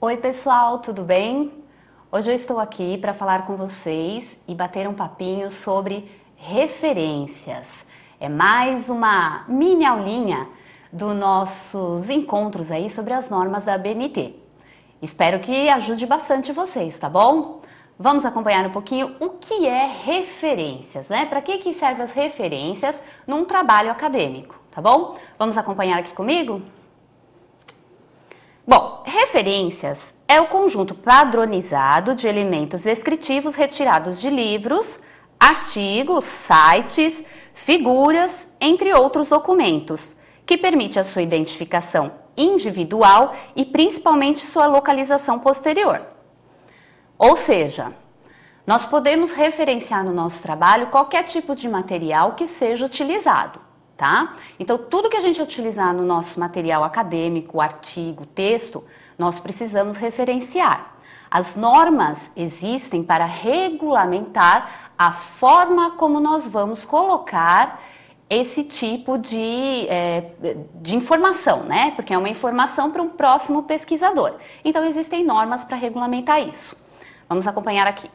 Oi pessoal, tudo bem? Hoje eu estou aqui para falar com vocês e bater um papinho sobre referências. É mais uma mini aulinha dos nossos encontros aí sobre as normas da ABNT. Espero que ajude bastante vocês, tá bom? Vamos acompanhar um pouquinho o que é referências, né? Para que servem as referências num trabalho acadêmico, tá bom? Vamos acompanhar aqui comigo? Bom, referências é o conjunto padronizado de elementos descritivos retirados de livros, artigos, sites, figuras, entre outros documentos, que permite a sua identificação individual e principalmente sua localização posterior. Ou seja, nós podemos referenciar no nosso trabalho qualquer tipo de material que seja utilizado. Tá? Então, tudo que a gente utilizar no nosso material acadêmico, artigo, texto, nós precisamos referenciar. As normas existem para regulamentar a forma como nós vamos colocar esse tipo de informação, né? Porque é uma informação para um próximo pesquisador. Então, existem normas para regulamentar isso. Vamos acompanhar aqui.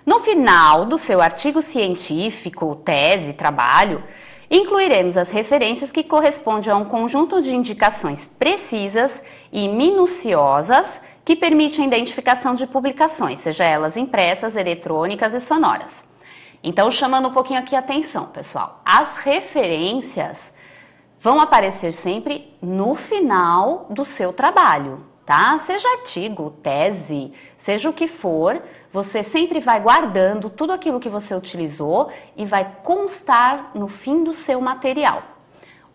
No final do seu artigo científico, tese, trabalho, incluiremos as referências que correspondem a um conjunto de indicações precisas e minuciosas que permitem a identificação de publicações, seja elas impressas, eletrônicas e sonoras. Então, chamando um pouquinho aqui a atenção, pessoal, as referências vão aparecer sempre no final do seu trabalho. Tá? Seja artigo, tese, seja o que for, você sempre vai guardando tudo aquilo que você utilizou e vai constar no fim do seu material.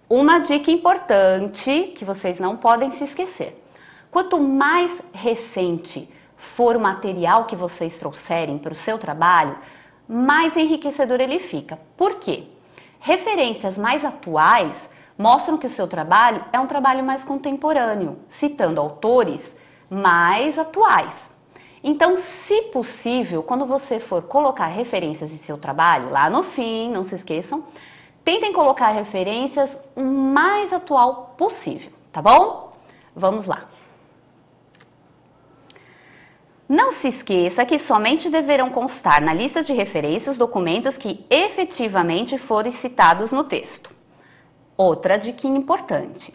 Uma dica importante que vocês não podem se esquecer: quanto mais recente for o material que vocês trouxerem para o seu trabalho, mais enriquecedor ele fica. Por quê? Referências mais atuais mostram que o seu trabalho é um trabalho mais contemporâneo, citando autores mais atuais. Então, se possível, quando você for colocar referências em seu trabalho, lá no fim, não se esqueçam, tentem colocar referências o mais atual possível, tá bom? Vamos lá. Não se esqueça que somente deverão constar na lista de referências os documentos que efetivamente forem citados no texto. Outra dica importante: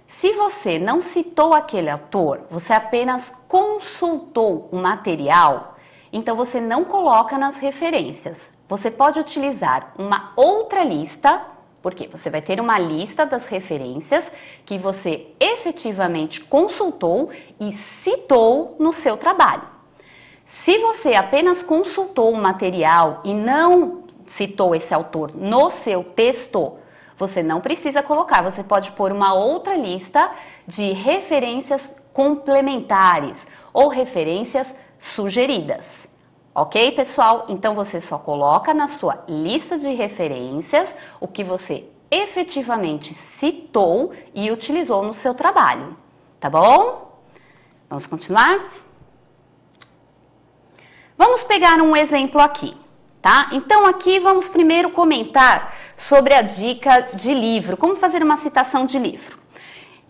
se você não citou aquele autor, você apenas consultou o material, então você não coloca nas referências. Você pode utilizar uma outra lista, porque você vai ter uma lista das referências que você efetivamente consultou e citou no seu trabalho. Se você apenas consultou o material e não citou esse autor no seu texto, você não precisa colocar, você pode pôr uma outra lista de referências complementares ou referências sugeridas. Ok, pessoal? Então, você só coloca na sua lista de referências o que você efetivamente citou e utilizou no seu trabalho. Tá bom? Vamos continuar? Vamos pegar um exemplo aqui. Tá? Então, aqui vamos primeiro comentar sobre a dica de livro, como fazer uma citação de livro.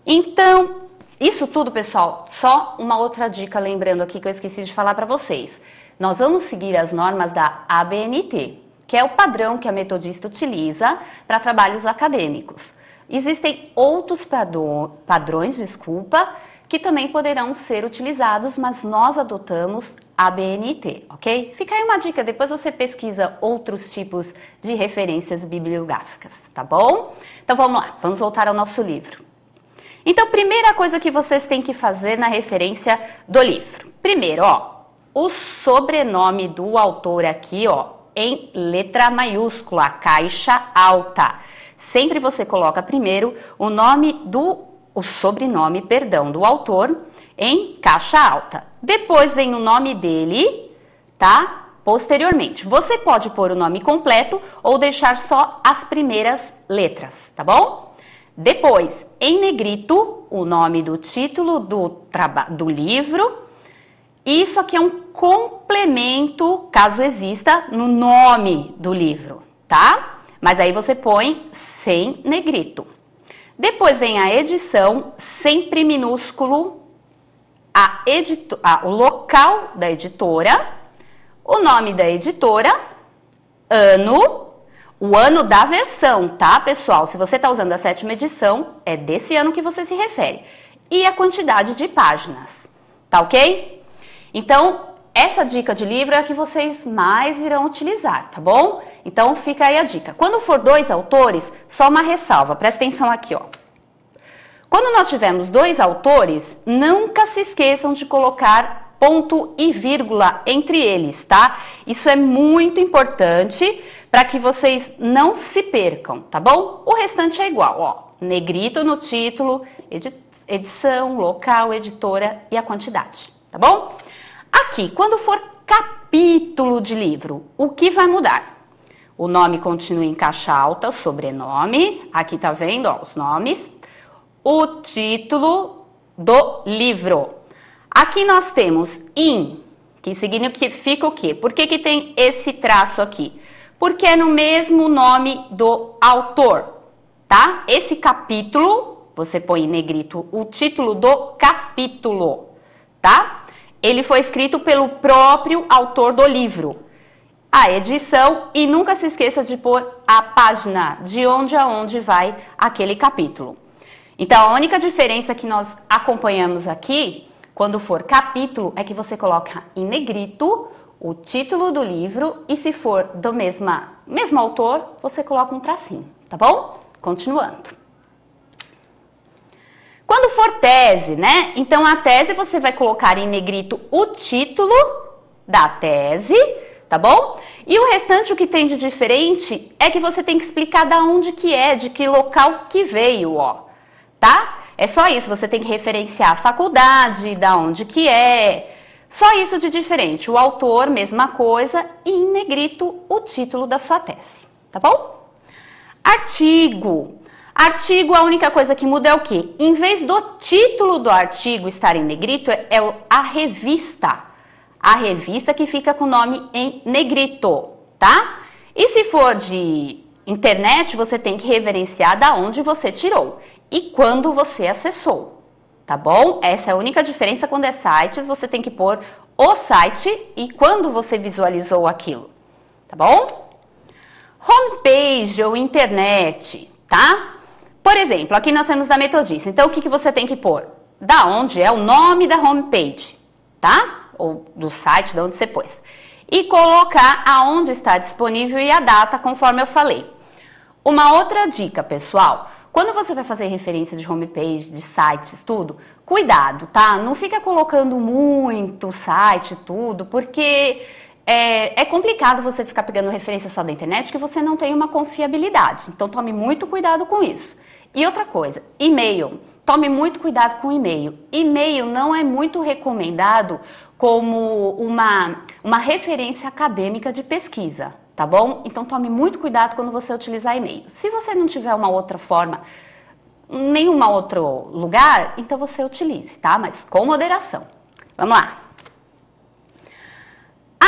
Então, isso tudo, pessoal, só uma outra dica, lembrando aqui que eu esqueci de falar para vocês. Nós vamos seguir as normas da ABNT, que é o padrão que a metodista utiliza para trabalhos acadêmicos. Existem outros padrões, que também poderão ser utilizados, mas nós adotamos ABNT, ok? Fica aí uma dica, depois você pesquisa outros tipos de referências bibliográficas, tá bom? Então vamos lá, vamos voltar ao nosso livro. Então, primeira coisa que vocês têm que fazer na referência do livro. Primeiro, ó, o sobrenome do autor aqui, ó, em letra maiúscula, caixa alta. Sempre você coloca primeiro o sobrenome do autor em caixa alta. Depois vem o nome dele, tá? Posteriormente. Você pode pôr o nome completo ou deixar só as primeiras letras, tá bom? Depois, em negrito, o nome do título do livro. Isso aqui é um complemento, caso exista, no nome do livro, tá? Mas aí você põe sem negrito. Depois vem a edição, sempre minúsculo, o local da editora, o nome da editora, ano, o ano da versão, tá, pessoal? Se você está usando a 7ª edição, é desse ano que você se refere. E a quantidade de páginas, tá ok? Então, essa dica de livro é a que vocês mais irão utilizar, tá bom? Então, fica aí a dica. Quando for 2 autores, só uma ressalva, presta atenção aqui, ó. Quando nós tivermos 2 autores, nunca se esqueçam de colocar ponto e vírgula entre eles, tá? Isso é muito importante para que vocês não se percam, tá bom? O restante é igual, ó. Negrito no título, edição, local, editora e a quantidade, tá bom? Aqui, quando for capítulo de livro, o que vai mudar? O nome continua em caixa alta, sobrenome, aqui tá vendo, ó, os nomes. O título do livro. Aqui nós temos in, que significa o quê? Por que que tem esse traço aqui? Porque é no mesmo nome do autor, tá? Esse capítulo, você põe em negrito o título do capítulo, tá? Ele foi escrito pelo próprio autor do livro. A edição, e nunca se esqueça de pôr a página de onde a onde vai aquele capítulo. Então, a única diferença que nós acompanhamos aqui, quando for capítulo, é que você coloca em negrito o título do livro e se for do mesmo autor, você coloca um tracinho, tá bom? Continuando. Quando for tese, né? Então, a tese você vai colocar em negrito o título da tese, tá bom? E o restante, o que tem de diferente, é que você tem que explicar da onde que é, de que local que veio, ó. Tá? É só isso, você tem que referenciar a faculdade, da onde que é. Só isso de diferente. O autor, mesma coisa, e em negrito o título da sua tese, tá bom? Artigo. Artigo, a única coisa que muda é o quê? Em vez do título do artigo estar em negrito, é a revista. A revista que fica com o nome em negrito, tá? E se for de internet, você tem que referenciar da onde você tirou e quando você acessou, tá bom? Essa é a única diferença. Quando é sites, você tem que pôr o site e quando você visualizou aquilo, tá bom? Homepage ou internet, tá? Por exemplo, aqui nós temos da Metodista. Então, o que você tem que pôr? Da onde é o nome da homepage, tá? Ou do site, de onde você pôs. E colocar aonde está disponível e a data, conforme eu falei. Uma outra dica, pessoal. Quando você vai fazer referência de homepage, de sites, tudo, cuidado, tá? Não fica colocando muito site, tudo, porque é complicado você ficar pegando referência só da internet que você não tem uma confiabilidade. Então, tome muito cuidado com isso. E outra coisa, e-mail. Tome muito cuidado com e-mail. E-mail não é muito recomendado como uma referência acadêmica de pesquisa, tá bom? Então, tome muito cuidado quando você utilizar e-mail. Se você não tiver uma outra forma, nenhum outro lugar, então você utilize, tá? Mas com moderação. Vamos lá.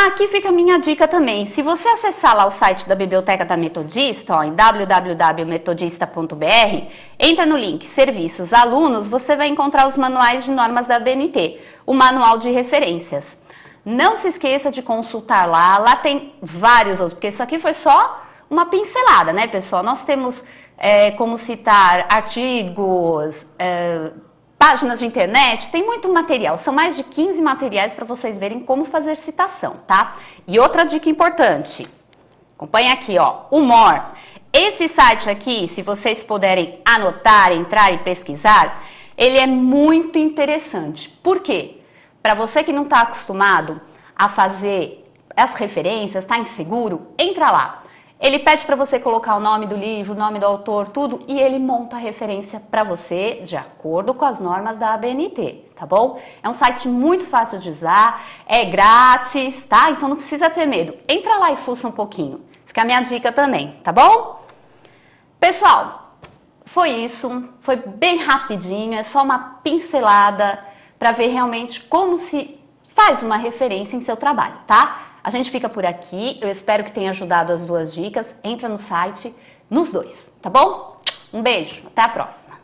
Aqui fica a minha dica também. Se você acessar lá o site da Biblioteca da Metodista, ó, em www.metodista.br, entra no link Serviços Alunos, você vai encontrar os manuais de normas da ABNT, o manual de referências. Não se esqueça de consultar lá tem vários outros, porque isso aqui foi só uma pincelada, né, pessoal? Nós temos como citar artigos, páginas de internet, tem muito material, são mais de 15 materiais para vocês verem como fazer citação, tá? E outra dica importante, acompanha aqui, ó, o MOR. Esse site aqui, se vocês puderem anotar, entrar e pesquisar, ele é muito interessante. Por quê? Para você que não está acostumado a fazer as referências, está inseguro, entra lá. Ele pede para você colocar o nome do livro, o nome do autor, tudo, e ele monta a referência para você de acordo com as normas da ABNT, tá bom? É um site muito fácil de usar, é grátis, tá? Então não precisa ter medo. Entra lá e fuça um pouquinho. Fica a minha dica também, tá bom? Pessoal, foi isso. Foi bem rapidinho, é só uma pincelada para ver realmente como se faz uma referência em seu trabalho, tá? A gente fica por aqui, eu espero que tenha ajudado as duas dicas. Entra no site, nos dois, tá bom? Um beijo, até a próxima!